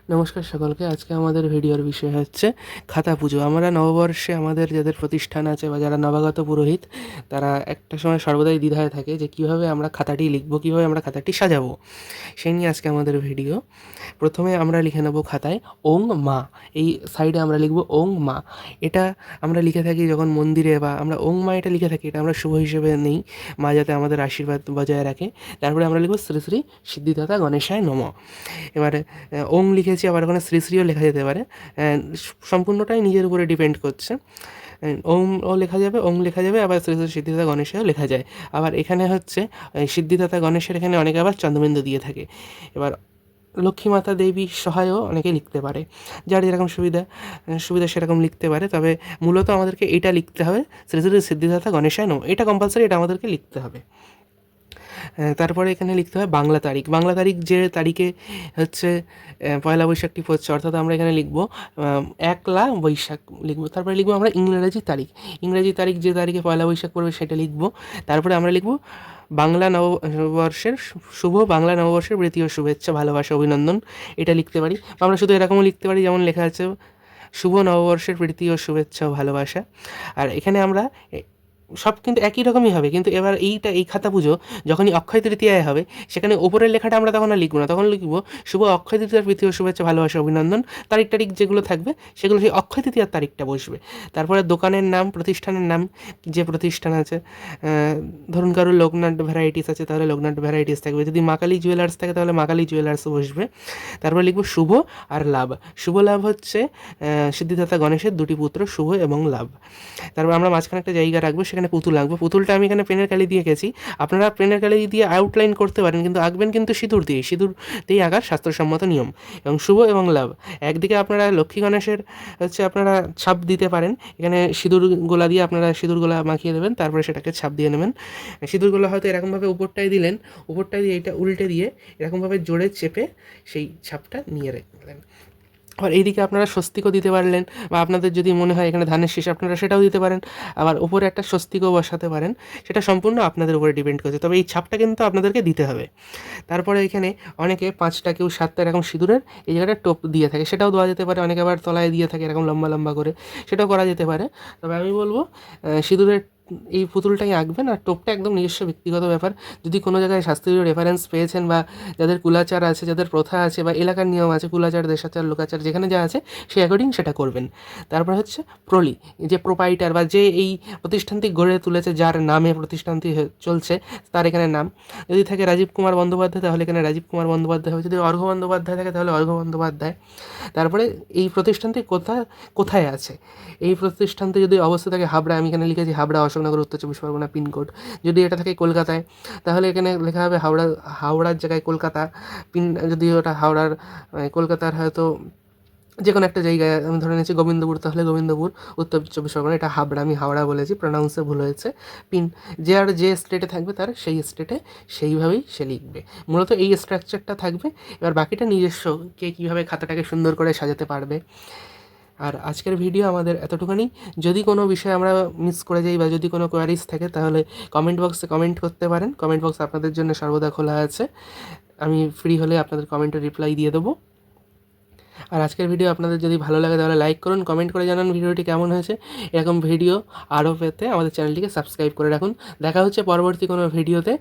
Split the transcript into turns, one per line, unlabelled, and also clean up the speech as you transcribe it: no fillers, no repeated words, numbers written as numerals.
নমস্কার সকলকে। আজকে আমাদের ভিডিওর বিষয় হচ্ছে খাতা পুজো। আমরা নববর্ষে আমাদের যাদের প্রতিষ্ঠান আছে বা যারা নবাগত পুরোহিত, তারা একটা সময় সর্বদাই দ্বিধায় থাকে যে কীভাবে আমরা খাতাটি লিখব, কীভাবে আমরা খাতাটি সাজাবো। সেই নিয়ে আজকে আমাদের ভিডিও। প্রথমে আমরা লিখে নেব খাতায় ওং মা। এই সাইডে আমরা লিখব ওং মা। এটা আমরা লিখে থাকি যখন মন্দিরে, বা আমরা ওং মা এটা লিখে থাকি, এটা আমরা শুভ হিসেবে নেই, মা যাতে আমাদের আশীর্বাদ বজায় রাখে। তারপরে আমরা লিখব শ্রী শ্রী সিদ্ধিদাতা গণেশায় নমঃ। এবারে ওং লিখেছি, আবার ওখানে শ্রী শ্রীও লেখা যেতে পারে, সম্পূর্ণটাই নিজের উপরে ডিপেন্ড করছে। ওম ও লেখা যাবে, ওং লেখা যাবে, আবার শ্রী শ্রী সিদ্ধিদাতা গণেশেও লেখা যায়। আবার এখানে হচ্ছে সিদ্ধিদাতা গণেশের এখানে অনেকে আবার চন্দ্রবিন্দু দিয়ে থাকে। এবার লক্ষ্মী মাতা দেবী সহায়ও অনেকে লিখতে পারে, যার যেরকম সুবিধা সেরকম লিখতে পারে। তবে মূলত আমাদেরকে এটা লিখতে হবে, শ্রী শ্রী সিদ্ধিদাতা গণেশায় নমঃ। এটা কম্পালসারি, এটা আমাদেরকে লিখতে হবে। তারপরে এখানে লিখতে হয় বাংলা তারিখ। বাংলা তারিখ যে তারিখে হচ্ছে পয়লা বৈশাখটি পড়ছে, অর্থাৎ আমরা এখানে লিখব 1লা বৈশাখ লিখব। তারপরে লিখব আমরা ইংরেজি তারিখ। ইংরেজি তারিখ যে তারিখে পয়লা বৈশাখ পড়বে সেটা লিখব। তারপরে আমরা লিখব বাংলা নববর্ষের শুভ বাংলা নববর্ষের প্রীতি ও শুভেচ্ছা, ভালোবাসা, অভিনন্দন। এটা লিখতে পারি। বা আমরা শুধু এরকমও লিখতে পারি, যেমন লেখা আছে শুভ নববর্ষের প্রীতি ও শুভেচ্ছা ও ভালোবাসা। আর এখানে আমরা সব কিন্তু একই রকমই হবে, কিন্তু এবার এই খাতা পুজো যখনই অক্ষয় তৃতীয়ায় হবে, সেখানে ওপরের লেখাটা আমরা তখন আর লিখব না, তখন লিখব শুভ অক্ষয় তৃতীয়ার প্রীতি ও শুভেচ্ছা, ভালোবাসা, অভিনন্দন। তারিখ যেগুলো থাকবে সেগুলো সেই অক্ষয় তৃতীয়ার তারিখটা বসবে। তারপরে দোকানের নাম, প্রতিষ্ঠানের নাম, যে প্রতিষ্ঠান আছে, ধরুন কারোর লোকনাথ ভ্যারাইটিস আছে, তাহলে লোকনাথ ভ্যারাইটিস থাকবে। যদি মা কালী জুয়েলার্স থাকে তাহলে মা কালী জুয়েলার্স বসবে। তারপরে লিখব শুভ আর লাভ। শুভ লাভ হচ্ছে সিদ্ধিদাতা গণেশের দুটি পুত্র শুভ এবং লাভ। তারপর আমরা মাঝখানে একটা জায়গা রাখবো, সেখানে পুতুল আঁকবো। পুতুলটা আমি এখানে পেনের কালি দিয়ে এঁকেছি, আপনারা পেনের কালি দিয়ে আউটলাইন করতে পারেন, কিন্তু আঁকবেন কিন্তু সিঁদুর দিয়েই আঁকার শাস্ত্রসম্মত নিয়ম। এবং শুভ এবং লাভ, একদিকে আপনারা লক্ষ্মী গণেশের হচ্ছে আপনারা ছাপ দিতে পারেন, এখানে সিঁদুর গোলা দিয়ে আপনারা সিঁদুর গোলা মাখিয়ে দেবেন, তারপরে সেটাকে ছাপ দিয়ে নেবেন। সিঁদুর গোলা হয়তো এরকমভাবে উপরটায় দিলেন, উপরটায় দিয়ে এটা উল্টে দিয়ে এরকমভাবে জোরে চেপে সেই ছাপটা নিয়ে রাখলেন। আবার এইদিকে আপনারা স্বস্তিকও দিতে পারলেন, বা আপনাদের যদি মনে হয় এখানে ধানের শীষ, আপনারা সেটাও দিতে পারেন। আবার উপরে একটা স্বস্তিকও বসাতে পারেন, সেটা সম্পূর্ণ আপনাদের উপরে ডিপেন্ড করছে, তবে এই ছাপটা কিন্তু আপনাদেরকে দিতে হবে। তারপরে এখানে অনেকে 5টা, কেউ 7টা এরকম সিঁদুরের এই জায়গাটা টোপ দিয়ে থাকে, সেটাও দেওয়া যেতে পারে। অনেকে আবার তলায় দিয়ে থাকে এরকম লম্বা লম্বা করে, সেটাও করা যেতে পারে। তবে আমি বলবো সিঁদুরের এই পুতুলটাই আঁকবেন, আর টোপটা একদম নিজস্ব ব্যক্তিগত ব্যাপার। যদি কোনো জায়গায় শাস্ত্রীয় রেফারেন্স পেয়েছেন, বা যাদের কুলাচার আছে, যাদের প্রথা আছে, বা এলাকার নিয়ম আছে, কুলাচার, দেশাচার, লোকাচার, যেখানে যা আছে সেই অ্যাকর্ডিং সেটা করবেন। তারপর হচ্ছে প্রলি, যে প্রোপাইটার বা যে এই প্রতিষ্ঠানটি গড়ে তুলেছে, যার নামে প্রতিষ্ঠানটি চলছে, তার এখানে নাম। যদি থাকে রাজীব কুমার বন্দ্যোপাধ্যায়, তাহলে এখানে রাজীব কুমার বন্দ্যোপাধ্যায় হবে। যদি অর্ঘ্য বন্দ্যোপাধ্যায় থাকে তাহলে অর্ঘ্য বন্দ্যোপাধ্যায়। তারপরে এই প্রতিষ্ঠানটি কোথায় আছে, এই প্রতিষ্ঠানটি যদি অবস্থা থাকে হাবড়া, আমি এখানে লিখেছি হাবড়া, অশোকনগর, উত্তর 24 পরগনা পিনকোড। যদি এটা থাকে কলকাতায়, তাহলে এখানে লেখা হবে হাওড়ার জায়গায় কলকাতা পিন। যদি ওটা হাওড়ার কলকাতার হয়তো যে কোনো একটা জায়গায় আমি ধরে নিয়েছি গোবিন্দপুর, তাহলে গোবিন্দপুর, উত্তর 24 পরগনা। এটা হাবড়া, আমি হাওড়া বলেছি, প্রোনাউন্সে ভুল হয়েছে। পিন, যে স্টেটে থাকবে তার সেই স্টেটে সেইভাবেই সে লিখবে। মূলত এই স্ট্রাকচারটা থাকবে। এবার বাকিটা নিজস্ব, কে কীভাবে খাতাটাকে সুন্দর করে সাজাতে পারবে। আর আজকের ভিডিও আমাদের এতটুকুনি। যদি কোনো বিষয় আমরা মিস করে যাই, বা যদি কোনো কোয়ারিজ থাকে, তাহলে কমেন্ট বক্সে কমেন্ট করতে পারেন। কমেন্ট বক্স আপনাদের জন্য সর্বদা খোলা আছে, আমি ফ্রি হলে আপনাদের কমেন্টের রিপ্লাই দিয়ে দেবো। আর আজকের ভিডিও আপনাদের যদি ভালো লাগে তাহলে লাইক করুন, কমেন্ট করে জানান ভিডিওটি কেমন হয়েছে। এরকম ভিডিও আরও পেতে আমাদের চ্যানেলটিকে সাবস্ক্রাইব করে রাখুন। দেখা হচ্ছে পরবর্তী কোনো ভিডিওতে।